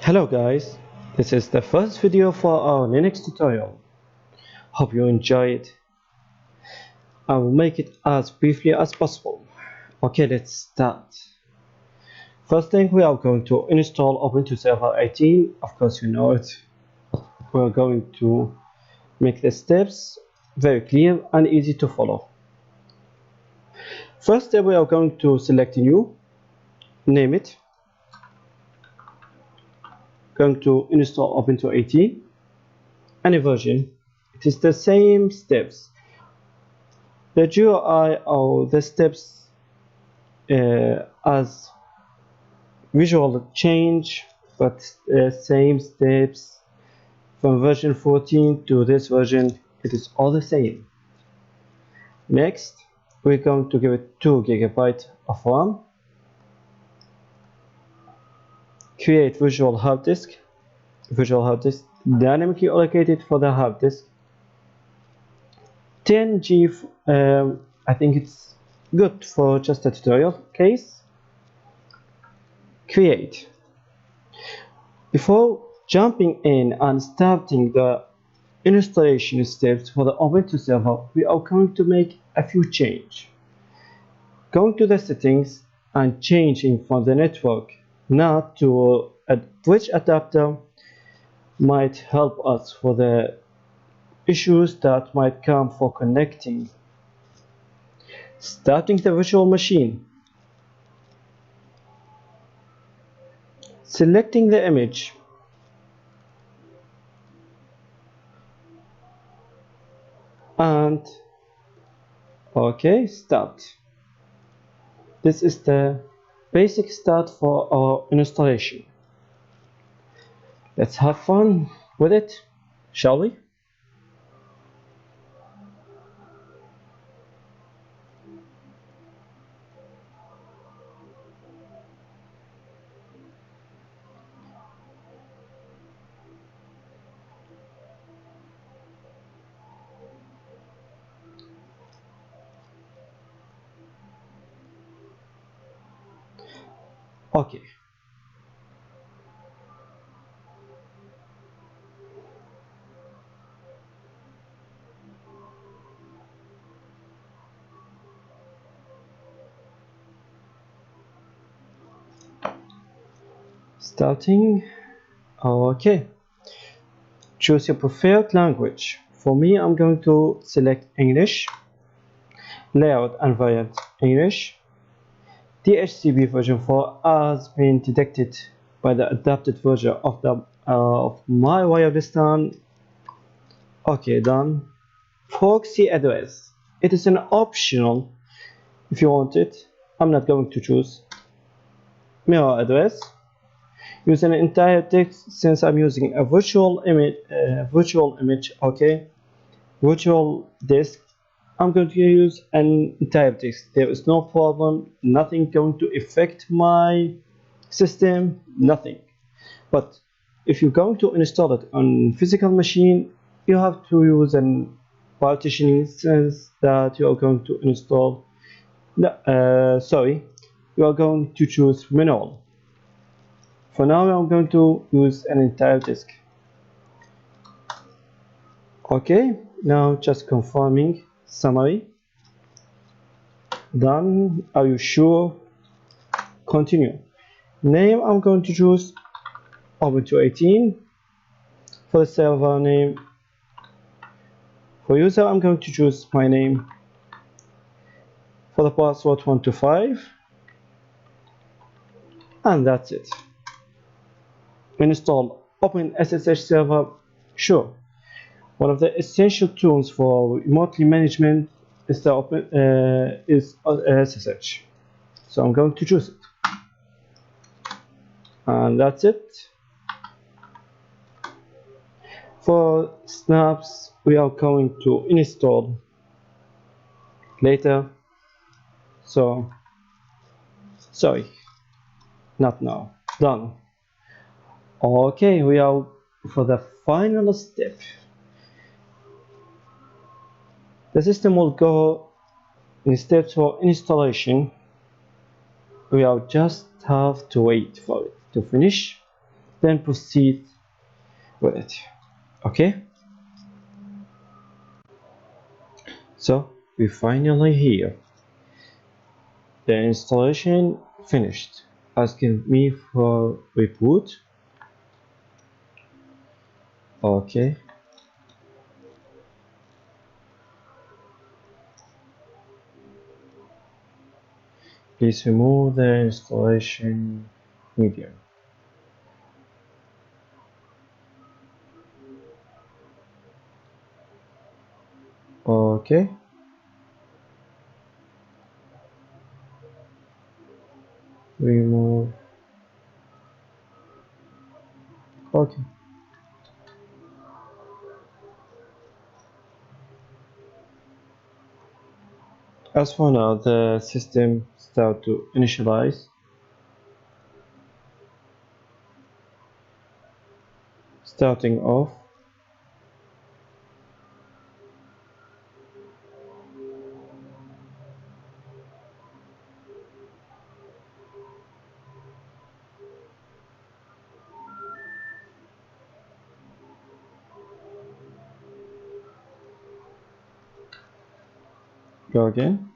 Hello guys, this is the first video for our Linux tutorial. Hope you enjoy it. I will make it as briefly as possible. Okay, let's start. First thing, we are going to install Ubuntu Server 18. Of course you know it. We're going to make the steps very clear and easy to follow. First step, we are going to select new, name it. Going to install Ubuntu 18, any version. It is the same steps. The GUI or the steps as visual change, but same steps from version 14 to this version. It is all the same. Next, we're going to give it 2 GB of RAM. Create visual hard disk. Visual hard disk dynamically allocated for the hard disk. 10 G. I think it's good for just a tutorial case. Create. Before jumping in and starting the installation steps for the Ubuntu server, we are going to make a few changes. Going to the settings and changing from the network NAT to a bridge adapter might help us for the issues that might come for connecting. Starting the virtual machine. Selecting the image. And okay, start. This is the basic start for our installation. Let's have fun with it, shall we? Okay. Starting. Okay. Choose your preferred language. For me, I'm going to select English. Layout and variant English. DHCP version 4 has been detected by the adapted version of my wireless LAN. Okay, done. Proxy address. It is an optional if you want it. I'm not going to choose. Mirror address. Use an entire text since I'm using a virtual image. Okay, virtual disk. I'm going to use an entire disk. There is no problem. Nothing going to affect my system. Nothing. But if you're going to install it on physical machine, you have to use an partitioning since that you are going to install. You are going to choose manual. For now, I'm going to use an entire disk. Okay, now just confirming summary. Done. Are you sure? Continue. Name, I'm going to choose Ubuntu 18. For the server name, for user, I'm going to choose my name. For the password 125. And that's it. Install OpenSSH server. Sure. One of the essential tools for remotely management is SSH. So I'm going to choose it. And that's it. For snaps, we are going to install later. So, sorry, not now. Done. Okay, we are for the final step. The system will go in steps for installation. We will just have to wait for it to finish. then proceed with it. Okay, so we're finally here. The installation finished. Asking me for reboot. Okay, please remove the installation medium. Okay, remove. Okay, as for now, the system start to initialize, starting off. Go again.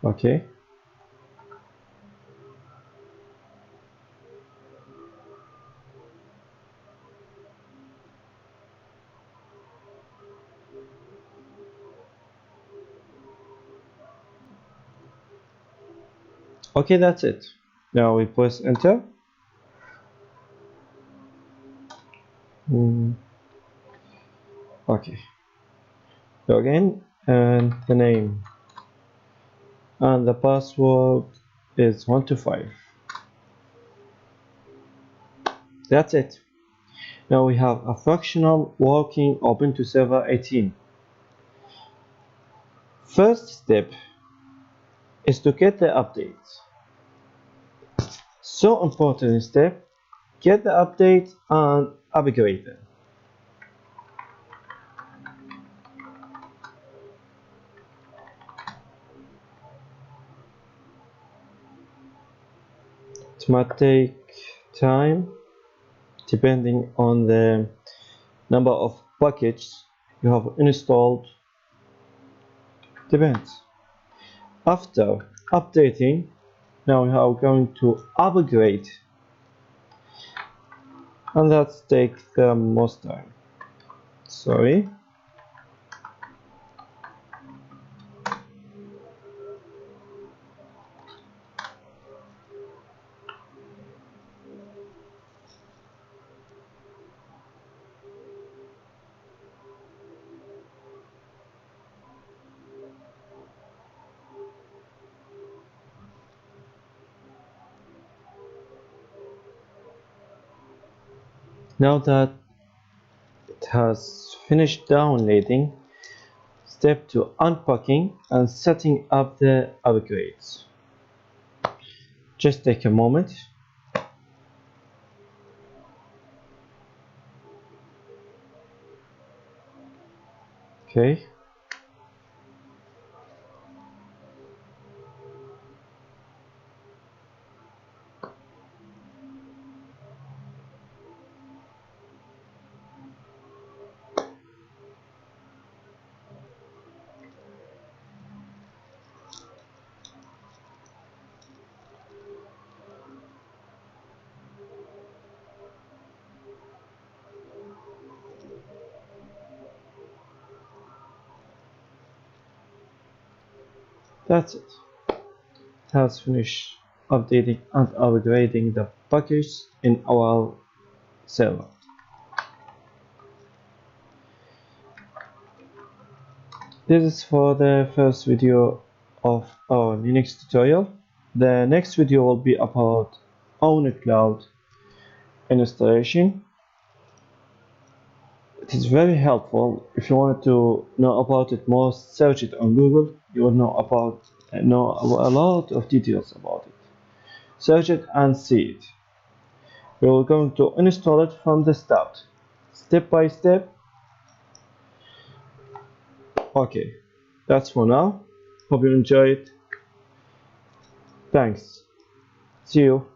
Okay, okay, that's it. Now we press enter. Okay, go again, and the name and the password is 125. That's it. Now we have a functional working Ubuntu Server 18. First step is to get the updates. So important step, get the update and upgrade them. It might take time depending on the number of packages you have installed. Depends. After updating, now we are going to upgrade, and that takes the most time. Sorry. Now that it has finished downloading, step to unpacking and setting up the upgrades. Just take a moment. Okay. That's it. It has finished updating and upgrading the package in our server. This is for the first video of our Linux tutorial. The next video will be about own cloud installation. It is very helpful. If you want to know about it more, search it on Google. You will know a lot of details about it. Search it and see it. We are going to install it from the start, step by step. Okay, that's for now. Hope you enjoyed. Thanks. See you.